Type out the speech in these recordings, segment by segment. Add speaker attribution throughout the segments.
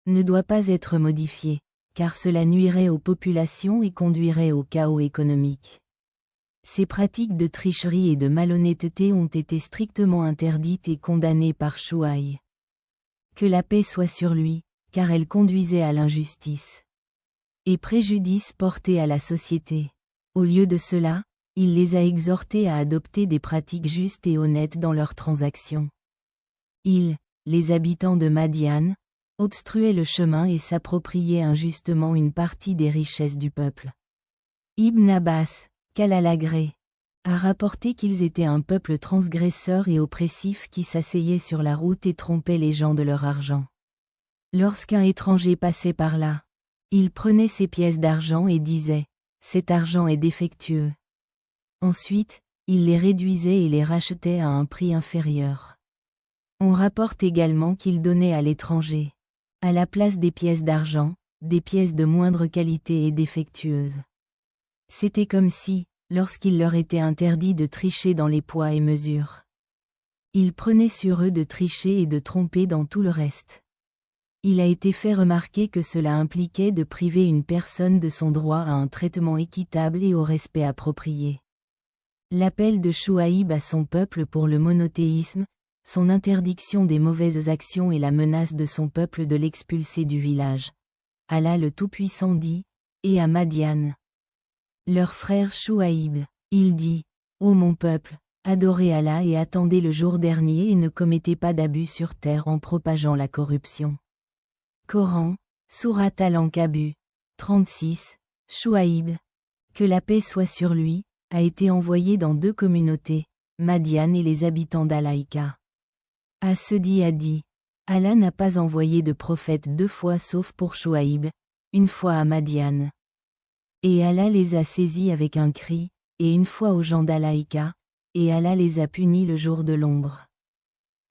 Speaker 1: ne doit pas être modifié, car cela nuirait aux populations et conduirait au chaos économique. Ces pratiques de tricherie et de malhonnêteté ont été strictement interdites et condamnées par Chouaïb. Que la paix soit sur lui, car elles conduisaient à l'injustice et préjudice porté à la société. Au lieu de cela, il les a exhortés à adopter des pratiques justes et honnêtes dans leurs transactions. Ils, les habitants de Madian, obstruaient le chemin et s'appropriaient injustement une partie des richesses du peuple. Ibn Abbas, qu'Allah a rapporté qu'ils étaient un peuple transgresseur et oppressif qui s'asseyait sur la route et trompait les gens de leur argent. Lorsqu'un étranger passait par là, il prenait ses pièces d'argent et disait « Cet argent est défectueux ». Ensuite, il les réduisait et les rachetait à un prix inférieur. On rapporte également qu'il donnait à l'étranger, à la place des pièces d'argent, des pièces de moindre qualité et défectueuses. C'était comme si, lorsqu'il leur était interdit de tricher dans les poids et mesures, il prenait sur eux de tricher et de tromper dans tout le reste. Il a été fait remarquer que cela impliquait de priver une personne de son droit à un traitement équitable et au respect approprié. L'appel de Chouaïb à son peuple pour le monothéisme, son interdiction des mauvaises actions et la menace de son peuple de l'expulser du village. Allah le Tout-Puissant dit, et à Madian, leur frère Chouaïb, il dit, ô mon peuple, adorez Allah et attendez le jour dernier et ne commettez pas d'abus sur terre en propageant la corruption. Coran, Surat Al-Ankabut, 36, Chouaïb, que la paix soit sur lui, a été envoyé dans 2 communautés, Madian et les habitants d'Alaïka. As-Sudi a dit, Allah n'a pas envoyé de prophète 2 fois sauf pour Chouaïb, une fois à Madian. Et Allah les a saisis avec un cri, et une fois aux gens d'Alaïka, et Allah les a punis le jour de l'ombre.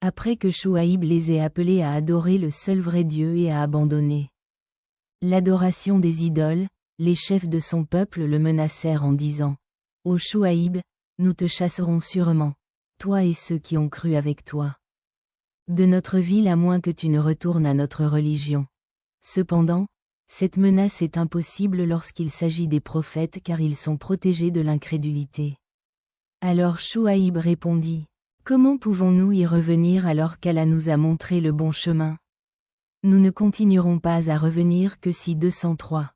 Speaker 1: Après que Chouaïb les ait appelés à adorer le seul vrai Dieu et à abandonner l'adoration des idoles, les chefs de son peuple le menacèrent en disant, ô Chouaïb, nous te chasserons sûrement, toi et ceux qui ont cru avec toi, de notre ville à moins que tu ne retournes à notre religion. Cependant, cette menace est impossible lorsqu'il s'agit des prophètes car ils sont protégés de l'incrédulité. Alors Chouaïb répondit, comment pouvons-nous y revenir alors qu'Allah nous a montré le bon chemin? Nous ne continuerons pas à revenir que si 203.